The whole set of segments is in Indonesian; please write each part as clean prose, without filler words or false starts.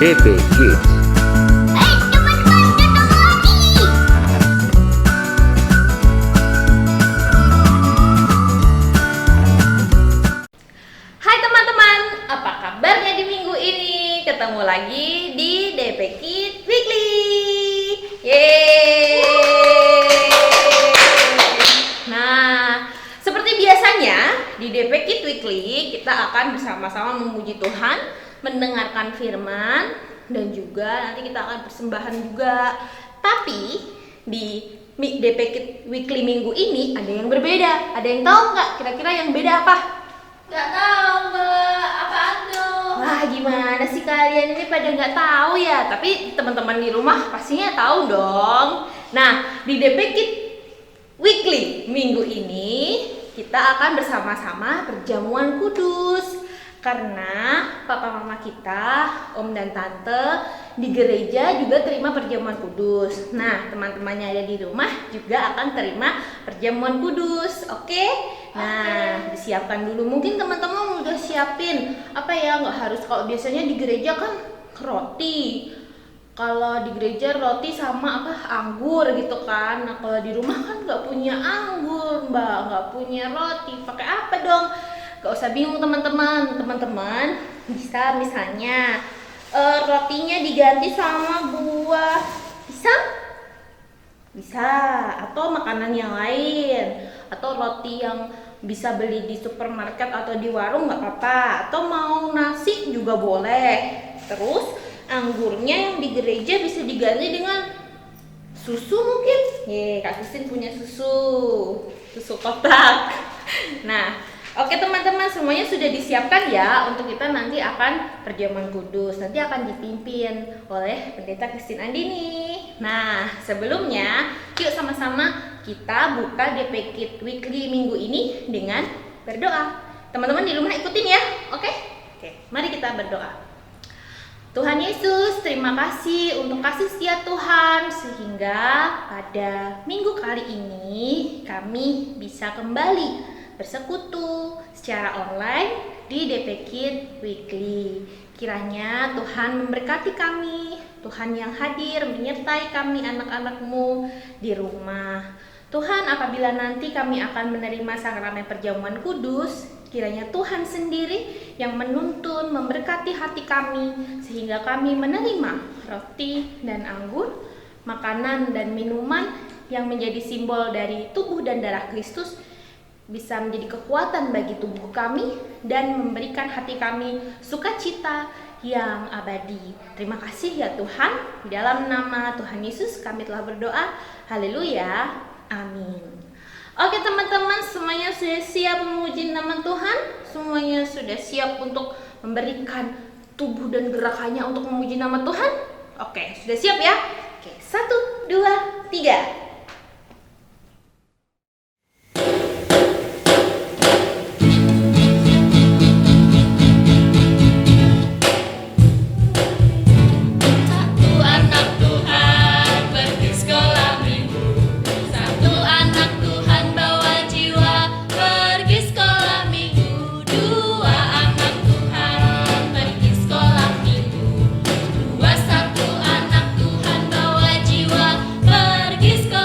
DP Kids. Hai teman-teman, apa kabarnya di minggu ini? Ketemu lagi di DP Kids Weekly. Yeay! Nah, seperti biasanya di DP Kids Weekly kita akan bersama-sama memuji Tuhan, mendengarkan firman, dan juga nanti kita akan persembahan juga. Tapi di DP Kids Weekly minggu ini ada yang berbeda. Ada yang tahu nggak kira-kira yang beda apa? Gak tahu Mbak, apaan tuh? Wah, gimana sih kalian ini pada nggak tahu ya? Tapi teman-teman di rumah pastinya tahu dong. Nah, di DP Kids Weekly minggu ini kita akan bersama-sama perjamuan kudus. Karena papa mama kita, om dan tante di gereja juga terima perjamuan kudus. Nah, teman-temannya ada di rumah juga akan terima perjamuan kudus. Oke? Nah, disiapkan dulu. Mungkin teman-teman udah siapin apa ya? Nggak harus, kalau biasanya di gereja kan roti. Kalau di gereja roti sama apa anggur gitu kan. Nah, kalau di rumah kan nggak punya anggur, Mbak, nggak punya roti. Pakai apa dong? Gak usah bingung teman-teman. Teman-teman bisa misalnya rotinya diganti sama buah pisang, bisa, atau makanan yang lain, atau roti yang bisa beli di supermarket atau di warung nggak apa-apa, atau mau nasi juga boleh. Terus anggurnya yang di gereja bisa diganti dengan susu mungkin. Kak Susin punya susu kotak. Nah, oke teman-teman, semuanya sudah disiapkan ya untuk kita nanti akan perjamuan kudus. Nanti akan dipimpin oleh Pendeta Christine Andini. Nah, sebelumnya yuk sama-sama kita buka DP Kids Weekly minggu ini dengan berdoa. Teman-teman di rumah ikutin ya, oke? Oke, mari kita berdoa. Tuhan Yesus, terima kasih untuk kasih setia Tuhan sehingga pada minggu kali ini kami bisa kembali bersekutu secara online di DP Kids Weekly. Kiranya Tuhan memberkati kami, Tuhan yang hadir menyertai kami anak-anak-Mu di rumah. Tuhan, apabila nanti kami akan menerima sakramen perjamuan kudus, kiranya Tuhan sendiri yang menuntun, memberkati hati kami sehingga kami menerima roti dan anggur, makanan dan minuman yang menjadi simbol dari tubuh dan darah Kristus bisa menjadi kekuatan bagi tubuh kami dan memberikan hati kami sukacita yang abadi. Terima kasih ya Tuhan. Di dalam nama Tuhan Yesus kami telah berdoa. Haleluya. Amin. Oke teman-teman, semuanya sudah siap memuji nama Tuhan? Semuanya sudah siap untuk memberikan tubuh dan gerakannya untuk memuji nama Tuhan? Oke, sudah siap ya? Oke, 1, 2, 3. Pergi sekolah.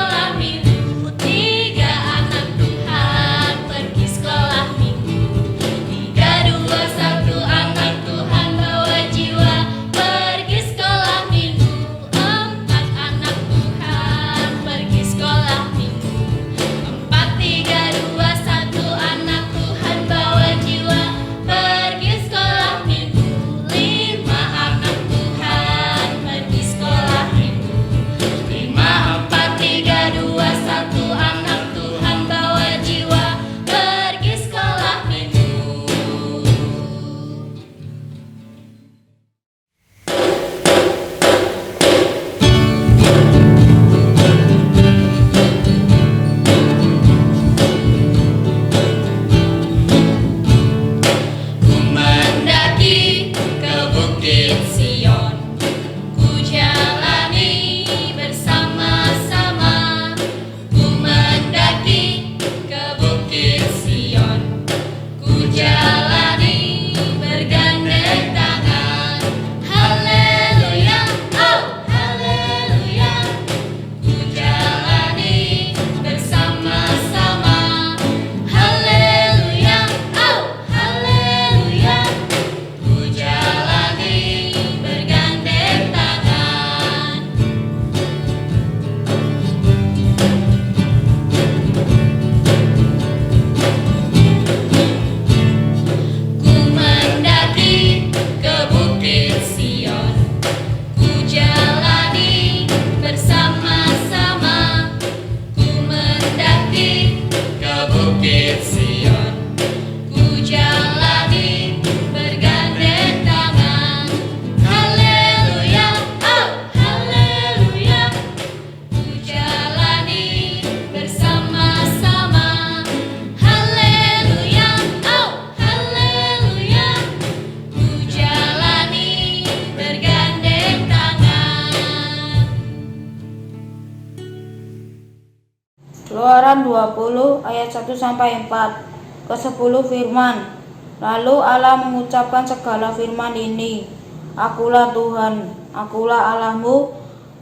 Keluaran 20 ayat 1 sampai 4. Ke-10 firman. Lalu Allah mengucapkan segala firman ini. Akulah Tuhan, akulah Allahmu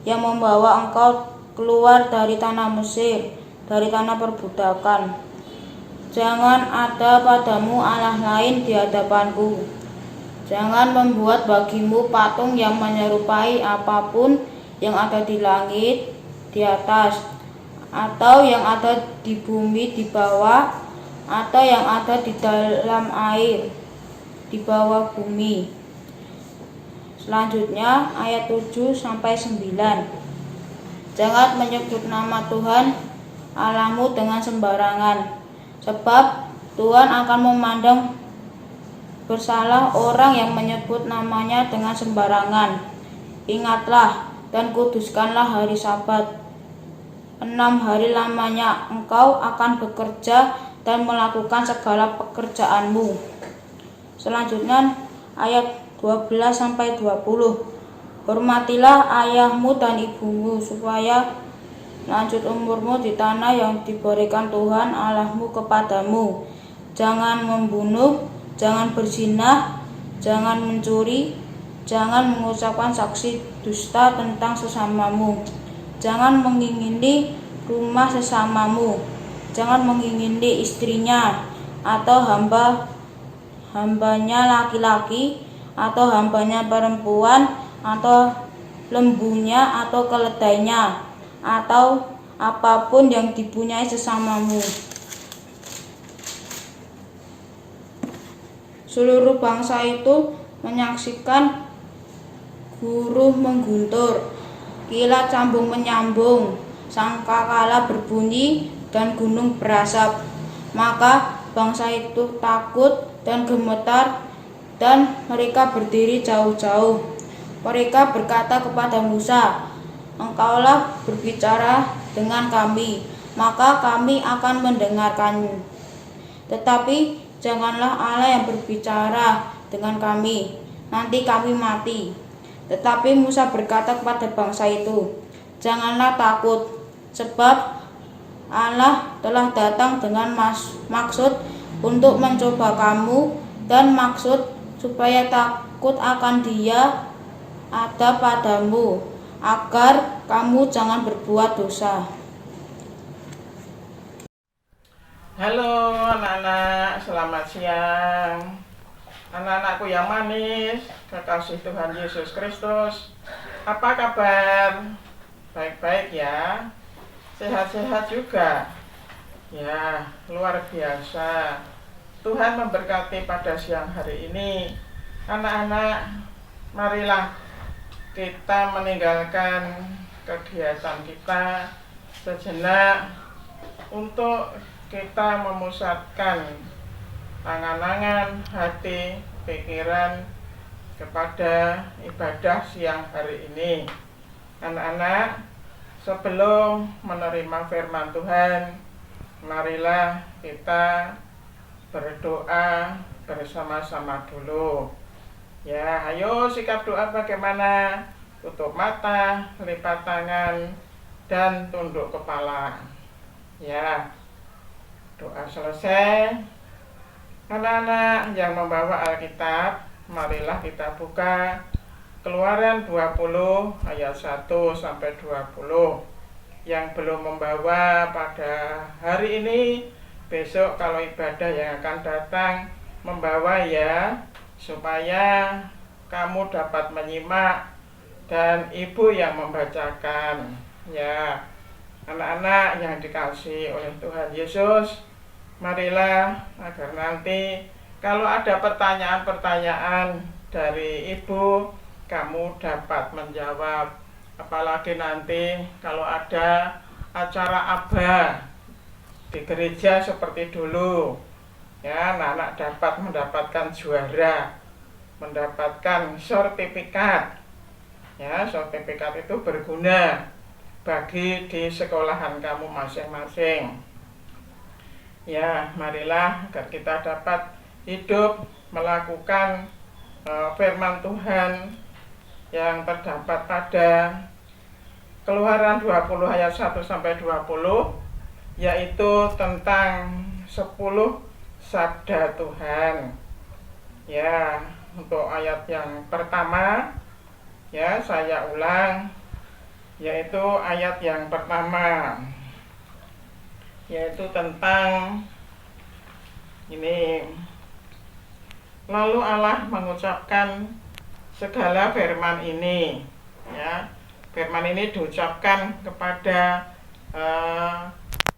yang membawa engkau keluar dari tanah Mesir, dari tanah perbudakan. Jangan ada padamu Allah lain di hadapanku. Jangan membuat bagimu patung yang menyerupai apapun yang ada di langit, di atas, atau yang ada di bumi di bawah, atau yang ada di dalam air di bawah bumi. Selanjutnya ayat 7 sampai 9. Jangan menyebut nama Tuhan Allahmu dengan sembarangan, sebab Tuhan akan memandang bersalah orang yang menyebut namanya dengan sembarangan. Ingatlah dan kuduskanlah hari Sabat. 6 hari lamanya engkau akan bekerja dan melakukan segala pekerjaanmu. Selanjutnya ayat 12 sampai 20. Hormatilah ayahmu dan ibumu supaya lanjut umurmu di tanah yang diberikan Tuhan Allahmu kepadamu. Jangan membunuh, jangan berzina, jangan mencuri, jangan mengucapkan saksi dusta tentang sesamamu. Jangan mengingini rumah sesamamu. Jangan mengingini istrinya atau hambanya laki-laki atau hambanya perempuan atau lembunya atau keledainya atau apapun yang dipunyai sesamamu. Seluruh bangsa itu menyaksikan guru mengguntur, kilat sambung menyambung, sangkakala berbunyi, dan gunung berasap. Maka bangsa itu takut dan gemetar, dan mereka berdiri jauh-jauh. Mereka berkata kepada Musa, "Engkaulah berbicara dengan kami, maka kami akan mendengarkanmu. Tetapi janganlah Allah yang berbicara dengan kami, nanti kami mati." Tetapi Musa berkata kepada bangsa itu, "Janganlah takut, sebab Allah telah datang dengan maksud untuk mencoba kamu, dan maksud supaya takut akan Dia ada padamu, agar kamu jangan berbuat dosa." Halo anak-anak, selamat siang. Anak-anakku yang manis, kekasih Tuhan Yesus Kristus, apa kabar? Baik-baik ya? Sehat-sehat juga? Ya, luar biasa. Tuhan memberkati pada siang hari ini. Anak-anak, marilah kita meninggalkan kegiatan kita sejenak untuk kita memusatkan angan-angan, hati, pikiran kepada ibadah siang hari ini. Anak-anak, sebelum menerima firman Tuhan, marilah kita berdoa bersama-sama dulu. Ya, ayo sikap doa bagaimana? Tutup mata, lipat tangan, dan tunduk kepala. Ya, doa selesai. Anak-anak yang membawa Alkitab, marilah kita buka Keluaran 20 ayat 1 sampai 20. Yang belum membawa pada hari ini, besok kalau ibadah yang akan datang membawa ya, supaya kamu dapat menyimak dan ibu yang membacakan. Ya, anak-anak yang dikasihi oleh Tuhan Yesus, marilah agar nanti kalau ada pertanyaan-pertanyaan dari ibu, kamu dapat menjawab. Apalagi nanti kalau ada acara ABA di gereja seperti dulu, ya, anak-anak dapat mendapatkan juara, mendapatkan sertifikat. Ya, sertifikat itu berguna bagi di sekolahan kamu masing-masing. Ya, marilah agar kita dapat hidup melakukan firman Tuhan yang terdapat pada Keluaran 20 ayat 1 sampai 20. yaitu tentang 10 sabda Tuhan. Ya, untuk ayat yang pertama, ya saya ulang, yaitu ayat yang pertama, yaitu tentang ini. Lalu Allah mengucapkan segala firman ini, ya. Firman ini diucapkan kepada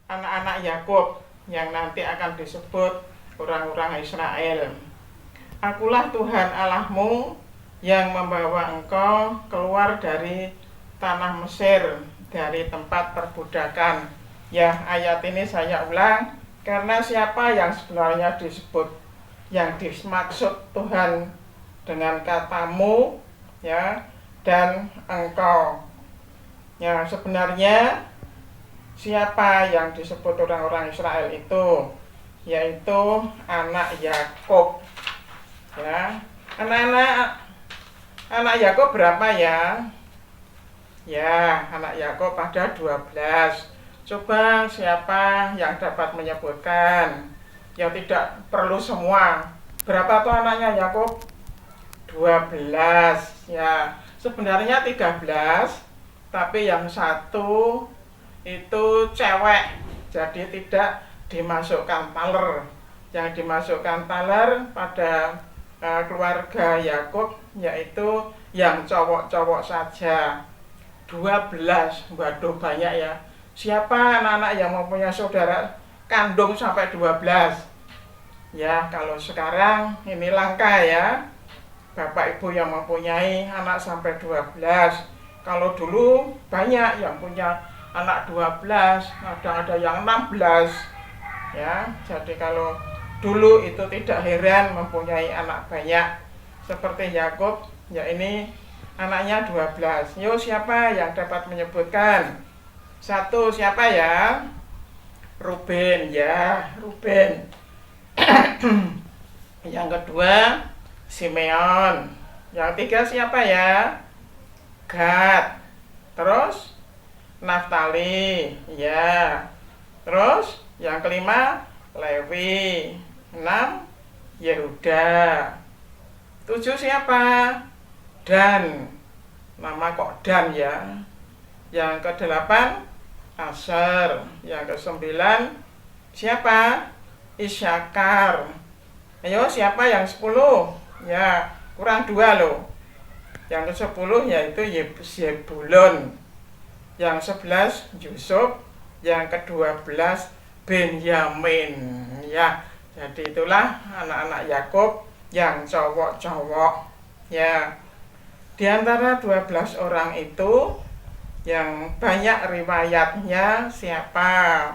anak-anak Yakub yang nanti akan disebut orang-orang Israel. Akulah Tuhan Allahmu yang membawa engkau keluar dari tanah Mesir, dari tempat perbudakan. Ya, ayat ini saya ulang karena siapa yang sebenarnya disebut, yang dimaksud Tuhan dengan katamu, ya, dan engkau. Ya, sebenarnya siapa yang disebut orang-orang Israel itu, yaitu anak Yakub. Ya, anak Yakub berapa ya? Ya, anak Yakub ada 12. Coba siapa yang dapat menyebutkan? Ya, tidak perlu semua. Berapa tuh anaknya Yakub? 12. Ya, sebenarnya 13, tapi yang satu itu cewek, jadi tidak dimasukkan taler. Yang dimasukkan taler pada keluarga Yakub yaitu yang cowok-cowok saja. 12, waduh banyak ya. Siapa anak-anak yang mempunyai saudara kandung sampai 12? Ya, kalau sekarang ini langka ya, bapak ibu yang mempunyai anak sampai 12. Kalau dulu banyak yang punya anak 12, ada yang 16. Ya, jadi kalau dulu itu tidak heran mempunyai anak banyak seperti Yakub, ya ini anaknya 12. Yo, siapa yang dapat menyebutkan? Satu, siapa ya? Ruben, ya, Ruben. Yang kedua, Simeon. Yang tiga siapa ya? Gad. Terus Naftali, ya. Terus yang kelima Lewi. 6 Yehuda. 7 siapa? Dan. Nama kok Dan ya. Yang ke-8 Aser. Yang ke-9 siapa? Isyakar. Ayo, siapa yang 10? Ya, kurang 2 loh. Yang ke-10 yaitu Zebulon. Yang 11 Yusuf. Yang ke-12 Benyamin. Ya, jadi itulah anak-anak Yakub yang cowok-cowok. Ya, di antara 12 orang itu yang banyak riwayatnya siapa?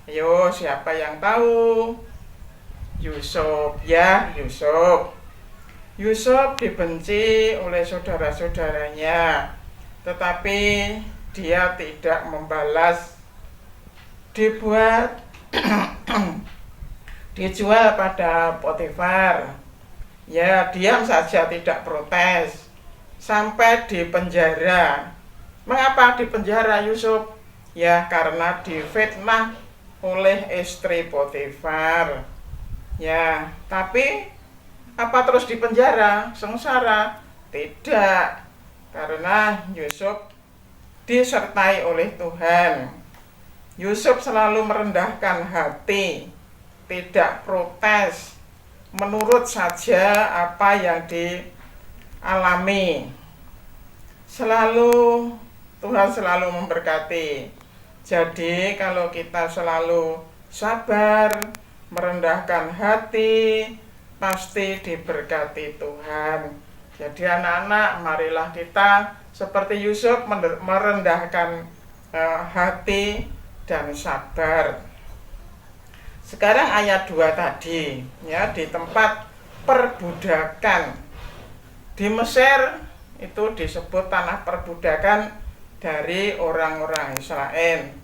Ayo, siapa yang tahu? Yusuf, ya, Yusuf. Yusuf dibenci oleh saudara-saudaranya, tetapi dia tidak membalas. Dijual pada Potifar. Ya, diam saja, tidak protes. Sampai di penjara. Mengapa di penjara Yusuf? Ya, karena difitnah oleh istri Potifar. Ya, tapi apa terus di penjara? Sengsara? Tidak. Karena Yusuf disertai oleh Tuhan. Yusuf selalu merendahkan hati, tidak protes, menurut saja apa yang dialami. Tuhan selalu memberkati. Jadi kalau kita selalu sabar, merendahkan hati, pasti diberkati Tuhan. Jadi anak-anak, marilah kita seperti Yusuf merendahkan hati dan sabar. Sekarang ayat 2 tadi, ya, di tempat perbudakan di Mesir itu disebut tanah perbudakan dari orang-orang Israel.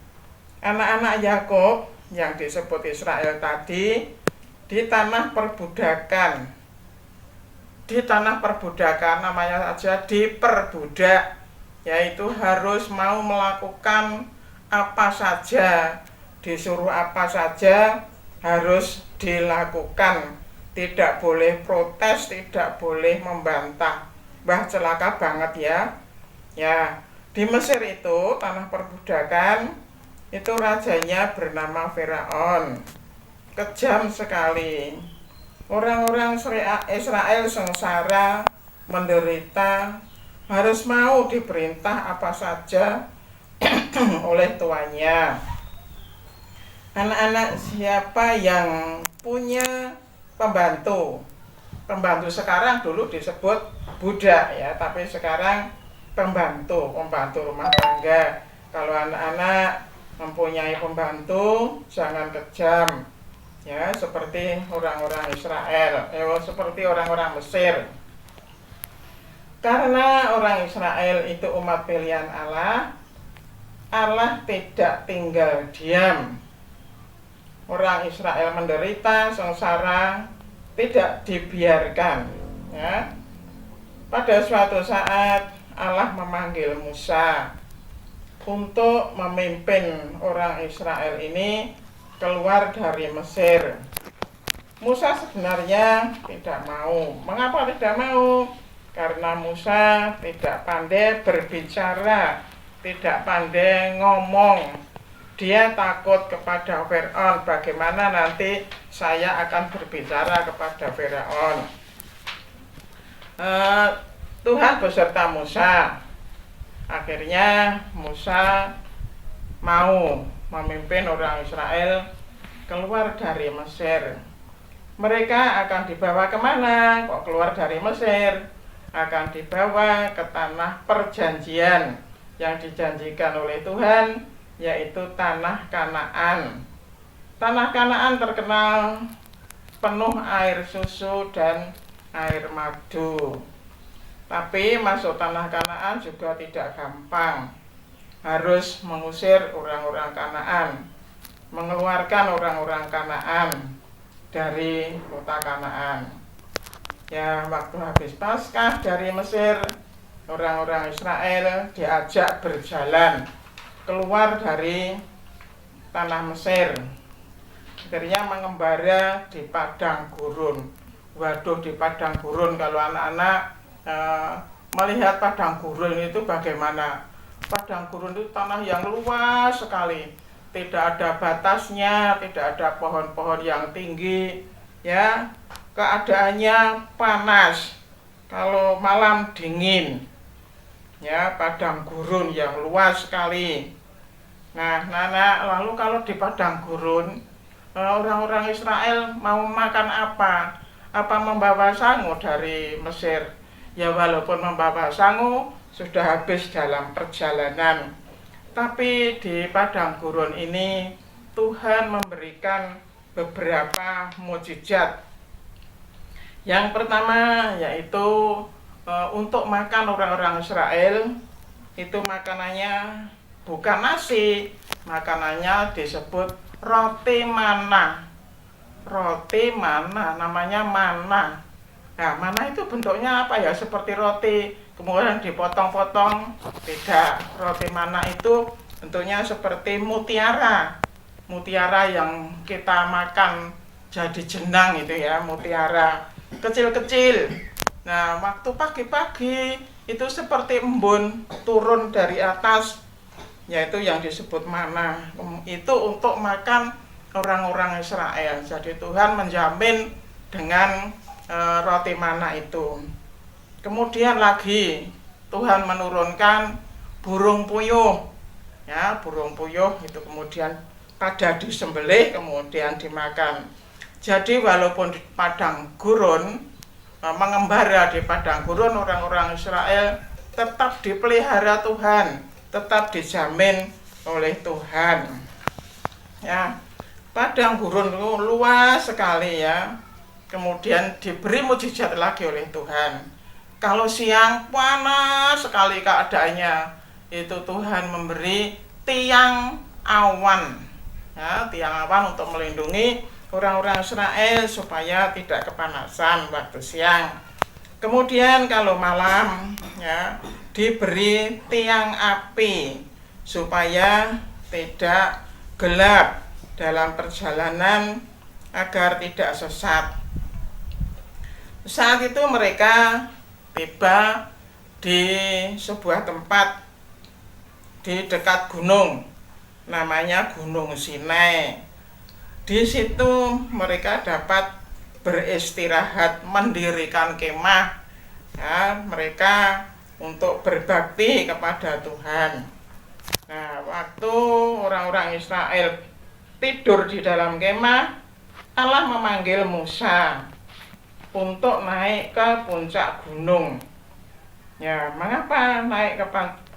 Anak-anak Yakub yang disebut Israel tadi di tanah perbudakan. Di tanah perbudakan namanya saja diperbudak, yaitu harus mau melakukan apa saja disuruh apa saja harus dilakukan, tidak boleh protes, tidak boleh membantah. Wah, celaka banget ya. Ya, di Mesir itu tanah perbudakan itu rajanya bernama Firaun. Kejam sekali. Orang-orang Israel sengsara, menderita, harus mau diperintah apa saja oleh tuannya. Anak-anak siapa yang punya pembantu? Pembantu sekarang dulu disebut budak ya, tapi sekarang pembantu rumah tangga. Kalau anak-anak mempunyai pembantu, jangan kejam ya, seperti orang-orang Israel, seperti orang-orang Mesir. Karena orang Israel itu umat pilihan Allah, Allah tidak tinggal diam. Orang Israel menderita, sengsara, tidak dibiarkan ya. Pada suatu saat Allah memanggil Musa untuk memimpin orang Israel ini keluar dari Mesir. Musa sebenarnya tidak mau. Mengapa tidak mau? Karena Musa tidak pandai berbicara, tidak pandai ngomong. Dia takut kepada Firaun. Bagaimana nanti saya akan berbicara kepada Firaun? Tuhan beserta Musa. Akhirnya Musa mau memimpin orang Israel keluar dari Mesir. Mereka akan dibawa kemana? Kok keluar dari Mesir? Akan dibawa ke tanah perjanjian yang dijanjikan oleh Tuhan, yaitu tanah Kanaan. Tanah Kanaan terkenal penuh air susu dan air madu. Tapi masuk tanah Kanaan juga tidak gampang. Harus mengusir orang-orang Kanaan, mengeluarkan orang-orang Kanaan dari kota Kanaan. Ya, waktu habis Paskah dari Mesir, orang-orang Israel diajak berjalan keluar dari tanah Mesir. Akhirnya mengembara di padang gurun. Waduh, di padang gurun, kalau anak-anak melihat padang gurun itu bagaimana? Padang gurun itu tanah yang luas sekali, tidak ada batasnya, tidak ada pohon-pohon yang tinggi, ya. Keadaannya panas, kalau malam dingin, ya, padang gurun yang luas sekali. Nah, lalu kalau di padang gurun, orang-orang Israel mau makan apa? Apa membawa sangu dari Mesir? Ya, walaupun membawa sangu, sudah habis dalam perjalanan. Tapi di padang gurun ini, Tuhan memberikan beberapa mukjizat. Yang pertama yaitu untuk makan orang-orang Israel, itu makanannya bukan nasi, makanannya disebut roti mana. Roti mana, namanya mana. Nah, mana itu bentuknya apa ya? Seperti roti, kemudian dipotong-potong. Tidak, roti mana itu bentuknya seperti mutiara. Mutiara yang kita makan jadi jenang itu ya, mutiara kecil-kecil. Nah, waktu pagi-pagi itu seperti embun turun dari atas, yaitu yang disebut mana. Itu untuk makan orang-orang Israel. Jadi Tuhan menjamin dengan roti mana itu. Kemudian lagi Tuhan menurunkan burung puyuh. Ya, burung puyuh itu kemudian pada disembelih kemudian dimakan. Jadi walaupun di padang gurun, mengembara di padang gurun, orang-orang Israel tetap dipelihara Tuhan, tetap dijamin oleh Tuhan. Ya, padang gurun itu luas sekali ya. Kemudian diberi mukjizat lagi oleh Tuhan. Kalau siang panas sekali keadaannya, itu Tuhan memberi tiang awan. Ya, tiang awan untuk melindungi orang-orang Israel supaya tidak kepanasan waktu siang. Kemudian kalau malam ya diberi tiang api supaya tidak gelap. dalam perjalanan agar tidak sesat. Saat itu mereka tiba di sebuah tempat di dekat gunung, namanya Gunung Sinai. Di situ mereka dapat beristirahat, mendirikan kemah, ya, mereka untuk berbakti kepada Tuhan. Nah, waktu orang-orang Israel tidur di dalam kemah, Allah memanggil Musa untuk naik ke puncak gunung. Ya, mengapa naik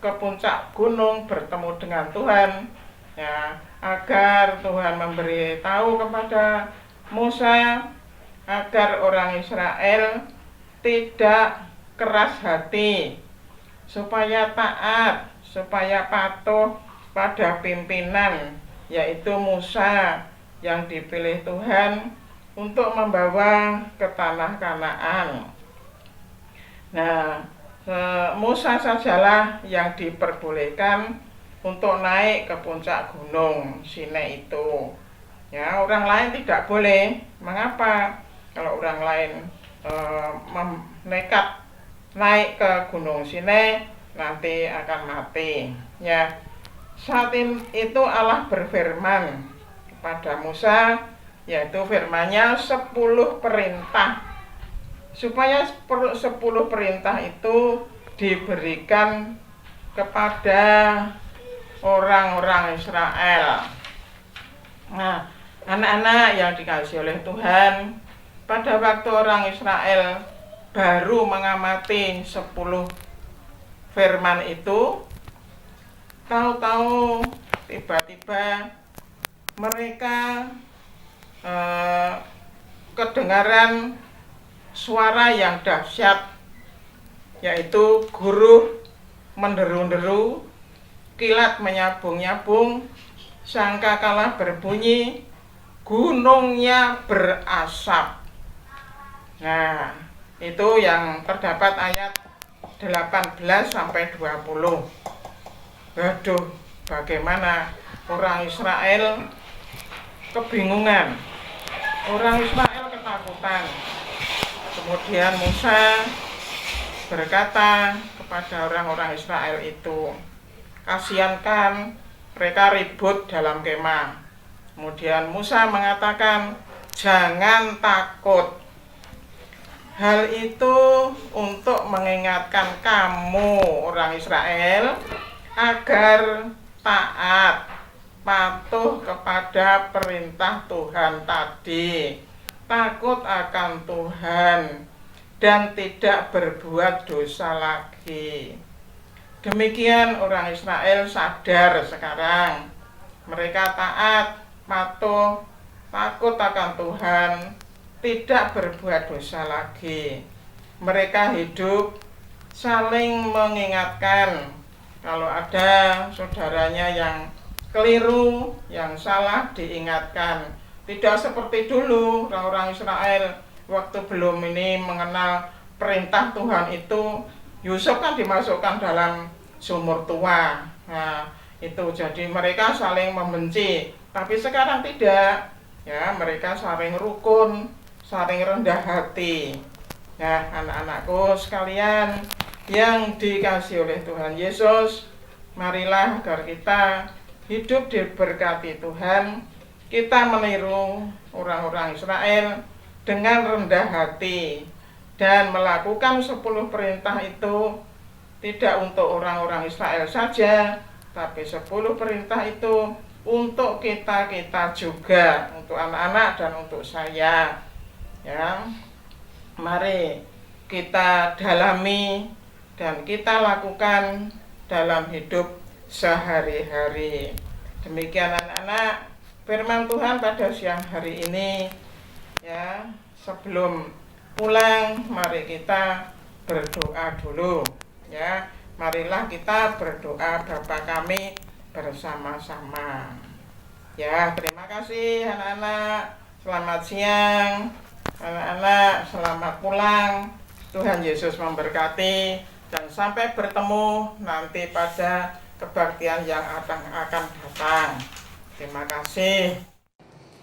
ke puncak gunung bertemu dengan Tuhan? Ya, agar Tuhan memberitahu kepada Musa agar orang Israel tidak keras hati, supaya taat, supaya patuh pada pimpinan, yaitu Musa yang dipilih Tuhan untuk membawa ke tanah Kanaan. Nah, Musa sajalah yang diperbolehkan untuk naik ke puncak gunung Sinai itu. Ya, orang lain tidak boleh. Mengapa? Kalau orang lain nekat naik ke gunung Sinai, nanti akan mati. Ya, saat itu Allah berfirman kepada Musa, yaitu firman-Nya 10 perintah, supaya 10 perintah itu diberikan kepada orang-orang Israel. Nah, anak-anak yang dikasihi oleh Tuhan, pada waktu orang Israel baru mengamati 10 firman itu, tahu-tahu tiba-tiba mereka kedengaran suara yang dahsyat, yaitu guruh menderu-deru, kilat menyabung-nyabung, sangkakala berbunyi, gunungnya berasap. Nah, itu yang terdapat ayat 18 sampai 20. Waduh, bagaimana orang Israel kebingungan. Orang Israel ketakutan. Kemudian Musa berkata kepada orang-orang Israel itu, kasihankan mereka ribut dalam kemah. Kemudian Musa mengatakan, jangan takut. Hal itu untuk mengingatkan kamu orang Israel agar taat, patuh kepada perintah Tuhan tadi, takut akan Tuhan, dan tidak berbuat dosa lagi. Demikian orang Israel sadar sekarang. Mereka taat, patuh, takut akan Tuhan, tidak berbuat dosa lagi. Mereka hidup saling mengingatkan. Kalau ada saudaranya yang keliru, yang salah, diingatkan. Tidak seperti dulu orang-orang Israel waktu belum ini mengenal perintah Tuhan itu, Yusuf kan dimasukkan dalam sumur tua. Nah, itu jadi mereka saling membenci. Tapi sekarang tidak. Ya, mereka saling rukun, saling rendah hati. Nah, anak-anakku sekalian yang dikasihi oleh Tuhan Yesus, marilah agar kita hidup diberkati Tuhan. Kita meniru orang-orang Israel dengan rendah hati dan melakukan 10 perintah itu tidak untuk orang-orang Israel saja, tapi 10 perintah itu untuk kita juga, untuk anak-anak dan untuk saya. Ya, mari kita dalami dan kita lakukan dalam hidup sehari-hari. Demikian anak-anak, firman Tuhan pada siang hari ini. Ya, sebelum pulang mari kita berdoa dulu. Ya, marilah kita berdoa Bapa kami bersama-sama. Ya, terima kasih anak-anak. Selamat siang. Anak-anak, selamat pulang. Tuhan Yesus memberkati dan sampai bertemu nanti pada kebaktian yang akan datang. Terima kasih.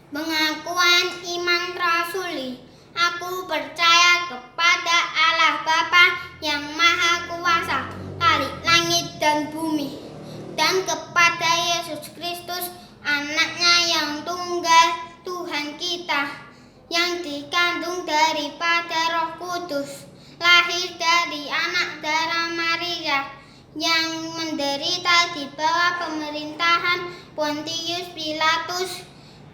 Pengakuan iman rasuli. Aku percaya kepada Allah Bapa yang Maha Kuasa, Khalik langit dan bumi, dan kepada Yesus Kristus, anaknya yang tunggal, Tuhan kita, yang dikandung daripada Roh Kudus, lahir dari anak darah Maria, yang menderita di bawah pemerintahan Pontius Pilatus,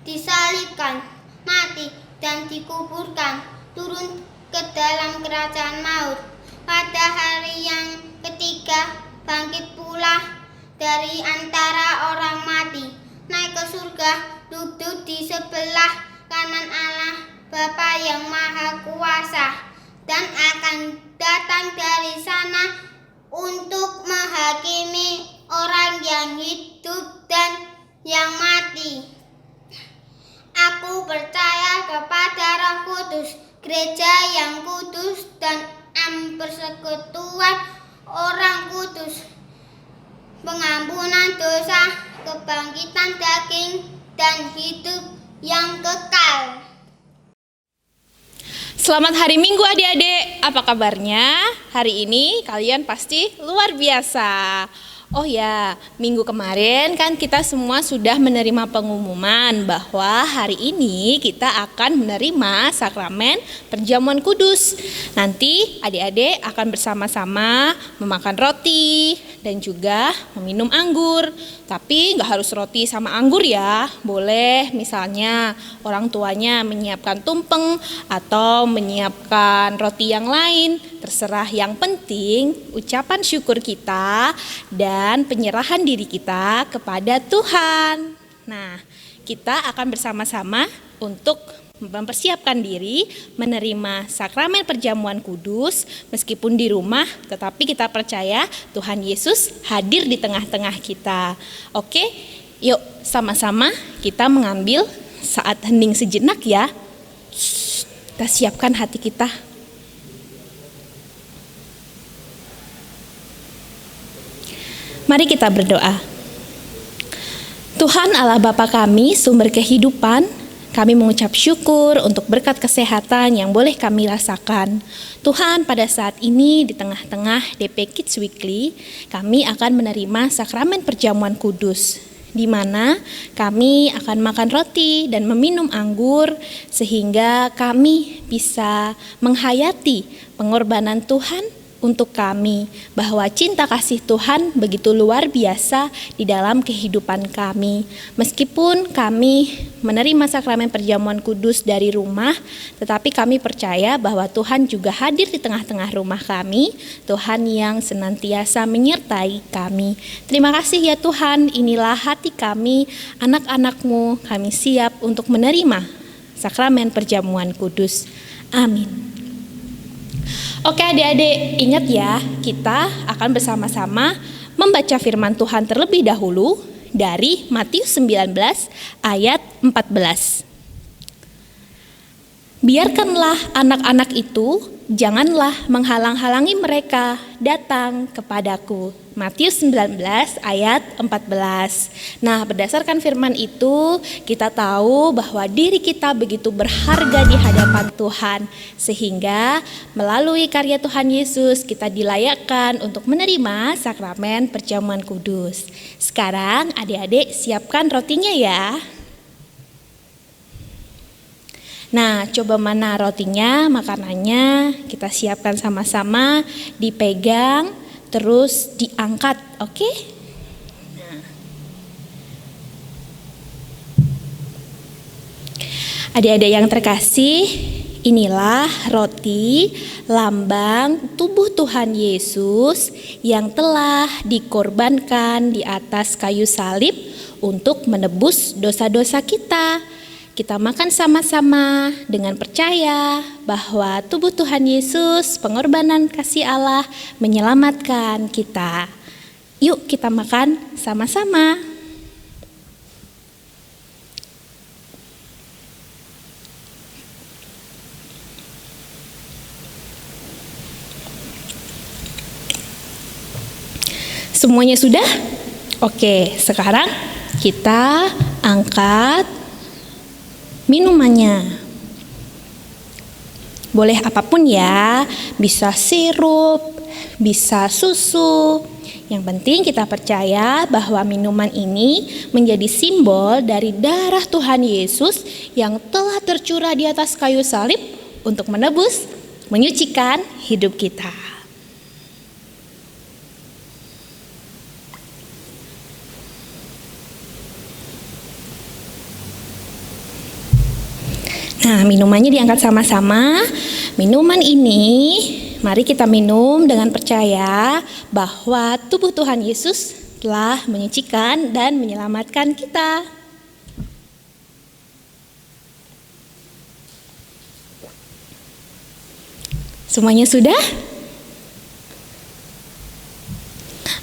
disalibkan, mati, dan dikuburkan, turun ke dalam kerajaan maut. Pada hari yang ketiga, bangkit pula dari antara orang mati, naik ke surga, duduk di sebelah kanan Allah Bapa yang Maha Kuasa, dan akan datang dari sana untuk menghakimi orang yang hidup dan yang mati. Aku percaya kepada Roh Kudus, gereja yang kudus, dan persekutuan orang kudus, pengampunan dosa, kebangkitan daging, dan hidup yang kekal. Selamat hari Minggu adik-adik, apa kabarnya? Hari ini kalian pasti luar biasa. Oh ya, minggu kemarin kan kita semua sudah menerima pengumuman bahwa hari ini kita akan menerima sakramen perjamuan kudus. Nanti adik-adik akan bersama-sama memakan roti dan juga meminum anggur. Tapi nggak harus roti sama anggur ya, boleh misalnya orang tuanya menyiapkan tumpeng atau menyiapkan roti yang lain, terserah. Yang penting ucapan syukur kita dan penyerahan diri kita kepada Tuhan. Nah, kita akan bersama-sama untuk mempersiapkan diri menerima sakramen perjamuan kudus meskipun di rumah, tetapi kita percaya Tuhan Yesus hadir di tengah-tengah kita. Oke, yuk sama-sama kita mengambil saat hening sejenak ya. Kita siapkan hati kita. Mari kita berdoa. Tuhan Allah Bapa kami, sumber kehidupan, kami mengucap syukur untuk berkat kesehatan yang boleh kami rasakan. Tuhan, pada saat ini di tengah-tengah DP Kids Weekly, kami akan menerima sakramen perjamuan kudus, di mana kami akan makan roti dan meminum anggur, sehingga kami bisa menghayati pengorbanan Tuhan untuk kami, bahwa cinta kasih Tuhan begitu luar biasa di dalam kehidupan kami. Meskipun kami menerima sakramen perjamuan kudus dari rumah, tetapi kami percaya bahwa Tuhan juga hadir di tengah-tengah rumah kami, Tuhan yang senantiasa menyertai kami. Terima kasih ya Tuhan, inilah hati kami, anak-anak-Mu, kami siap untuk menerima sakramen perjamuan kudus. Amin. Oke adik-adik, ingat ya, kita akan bersama-sama membaca firman Tuhan terlebih dahulu dari Matius 19 ayat 14. Biarkanlah anak-anak itu, janganlah menghalang-halangi mereka datang kepadaku. Matius 19 ayat 14. Nah, berdasarkan firman itu, kita tahu bahwa diri kita begitu berharga di hadapan Tuhan, sehingga melalui karya Tuhan Yesus kita dilayakkan untuk menerima sakramen perjamuan kudus. Sekarang adik-adik siapkan rotinya ya. Nah, coba mana rotinya, makanannya, kita siapkan sama-sama, dipegang, terus diangkat, oke? Adik-adik yang terkasih, inilah roti lambang tubuh Tuhan Yesus yang telah dikorbankan di atas kayu salib untuk menebus dosa-dosa kita. Kita makan sama-sama dengan percaya bahwa tubuh Tuhan Yesus, pengorbanan kasih Allah menyelamatkan kita. Yuk kita makan sama-sama. Semuanya sudah? Oke, sekarang kita angkat minumannya. Boleh apapun ya, bisa sirup, bisa susu. Yang penting kita percaya bahwa minuman ini menjadi simbol dari darah Tuhan Yesus yang telah tercurah di atas kayu salib untuk menebus, menyucikan hidup kita. Nah, minumannya diangkat sama-sama. Minuman ini mari kita minum dengan percaya bahwa tubuh Tuhan Yesus telah menyucikan dan menyelamatkan kita. Semuanya sudah?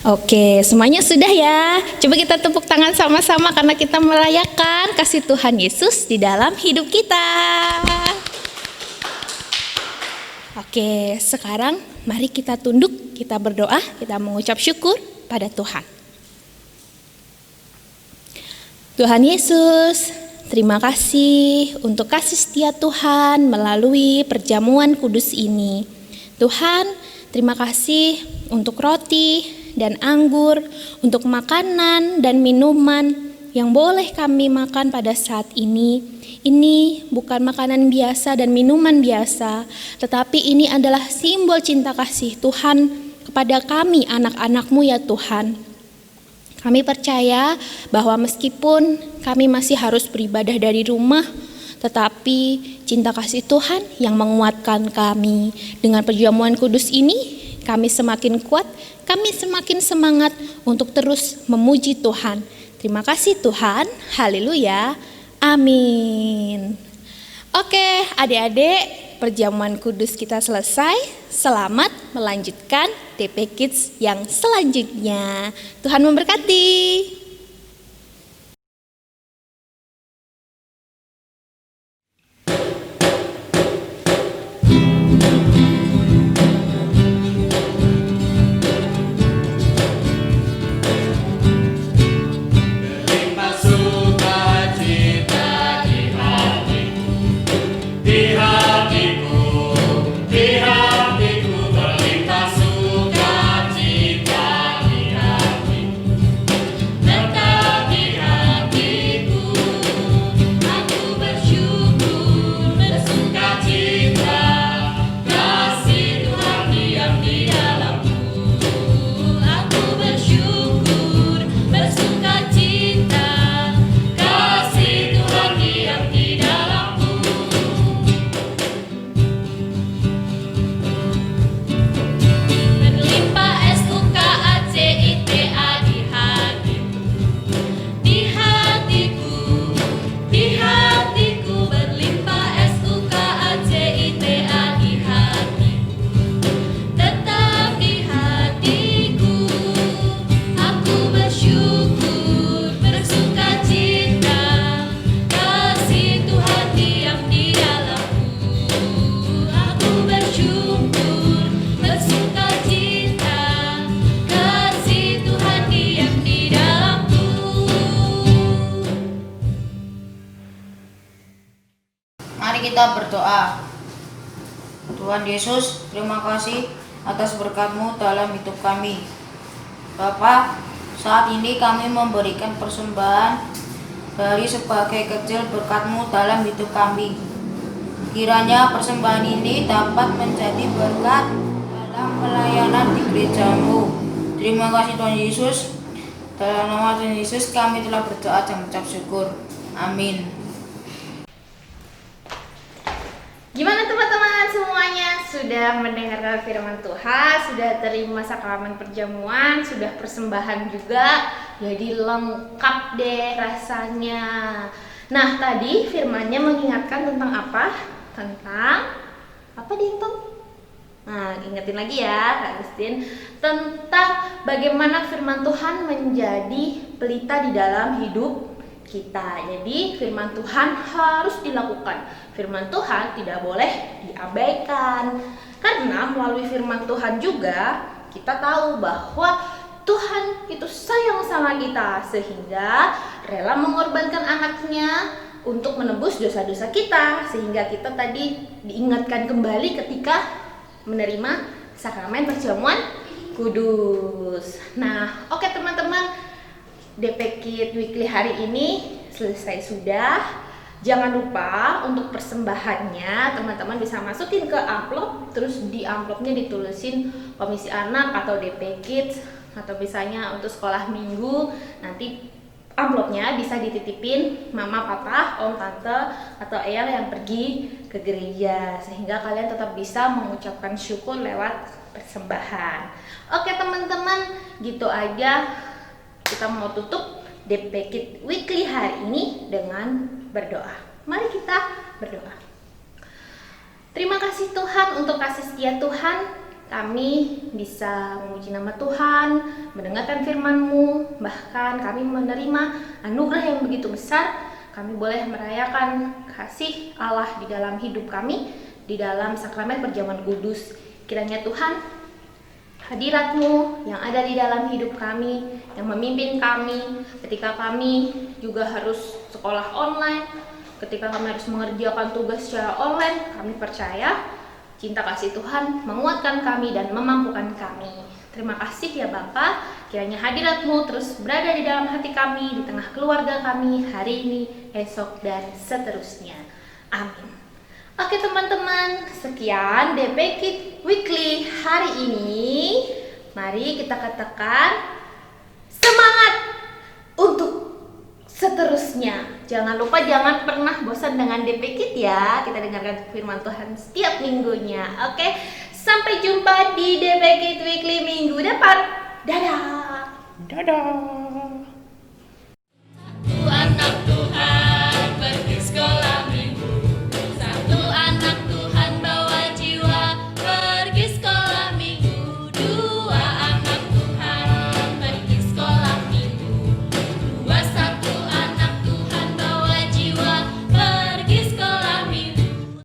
Oke, semuanya sudah ya. Coba kita tepuk tangan sama-sama karena kita merayakan kasih Tuhan Yesus di dalam hidup kita. Oke, sekarang mari kita tunduk, kita berdoa, kita mengucap syukur pada Tuhan. Tuhan Yesus, terima kasih untuk kasih setia Tuhan melalui perjamuan kudus ini. Tuhan, terima kasih untuk roti dan anggur, untuk makanan dan minuman yang boleh kami makan pada saat ini. Ini bukan makanan biasa dan minuman biasa, tetapi ini adalah simbol cinta kasih Tuhan kepada kami anak-anak-Mu ya Tuhan. Kami percaya bahwa meskipun kami masih harus beribadah dari rumah, tetapi cinta kasih Tuhan yang menguatkan kami. Dengan perjamuan kudus ini, kami semakin kuat, kami semakin semangat untuk terus memuji Tuhan. Terima kasih Tuhan, haleluya, amin. Oke, adik-adik, perjamuan kudus kita selesai. Selamat melanjutkan DP Kids yang selanjutnya. Tuhan memberkati. Mari kita berdoa. Tuhan Yesus, terima kasih atas berkat-Mu dalam hidup kami. Bapa, saat ini kami memberikan persembahan dari sebagai kecil berkat-Mu dalam hidup kami. Kiranya persembahan ini dapat menjadi berkat dalam pelayanan di gereja-Mu. Terima kasih Tuhan Yesus. Dalam nama Tuhan Yesus kami telah berdoa dan mengucap syukur. Amin. Gimana teman-teman semuanya? Sudah mendengarkan firman Tuhan, sudah terima sakramen perjamuan, sudah persembahan juga, jadi lengkap deh rasanya. Nah, tadi firmannya mengingatkan tentang apa? Tentang apa Dinton? Nah, ingetin lagi ya Kak Agustin, tentang bagaimana firman Tuhan menjadi pelita di dalam hidup kita. Jadi firman Tuhan harus dilakukan. Firman Tuhan tidak boleh diabaikan. Karena melalui firman Tuhan juga kita tahu bahwa Tuhan itu sayang sama kita sehingga rela mengorbankan anaknya untuk menebus dosa-dosa kita, sehingga kita tadi diingatkan kembali ketika menerima sakramen perjamuan kudus. Nah, oke teman-teman, DP Kid Weekly hari ini selesai sudah. Jangan lupa untuk persembahannya teman-teman bisa masukin ke amplop, terus di amplopnya ditulisin Komisi Anak atau DP Kids, atau misalnya untuk sekolah minggu, nanti amplopnya bisa dititipin mama, papa, om, tante, atau eyang yang pergi ke gereja, sehingga kalian tetap bisa mengucapkan syukur lewat persembahan. Oke teman-teman, gitu aja kita mau tutup DP Kid Weekly hari ini dengan berdoa. Mari kita berdoa. Terima kasih Tuhan untuk kasih setia Tuhan. Kami bisa memuji nama Tuhan, mendengarkan firman-Mu, bahkan kami menerima anugerah yang begitu besar. Kami boleh merayakan kasih Allah di dalam hidup kami, di dalam sakramen perjamuan kudus. Kiranya Tuhan, hadirat-Mu yang ada di dalam hidup kami, yang memimpin kami ketika kami juga harus sekolah online, ketika kami harus mengerjakan tugas secara online. Kami percaya cinta kasih Tuhan menguatkan kami dan memampukan kami. Terima kasih ya Bapa, kiranya hadirat-Mu terus berada di dalam hati kami, di tengah keluarga kami hari ini, esok, dan seterusnya. Amin. Oke teman-teman, sekian DP Kid Weekly hari ini. Mari kita katakan semangat untuk seterusnya. Jangan lupa, jangan pernah bosan dengan DP Kid ya. Kita dengarkan firman Tuhan setiap minggunya. Oke, sampai jumpa di DP Kid Weekly minggu depan. Dadah. Dadah.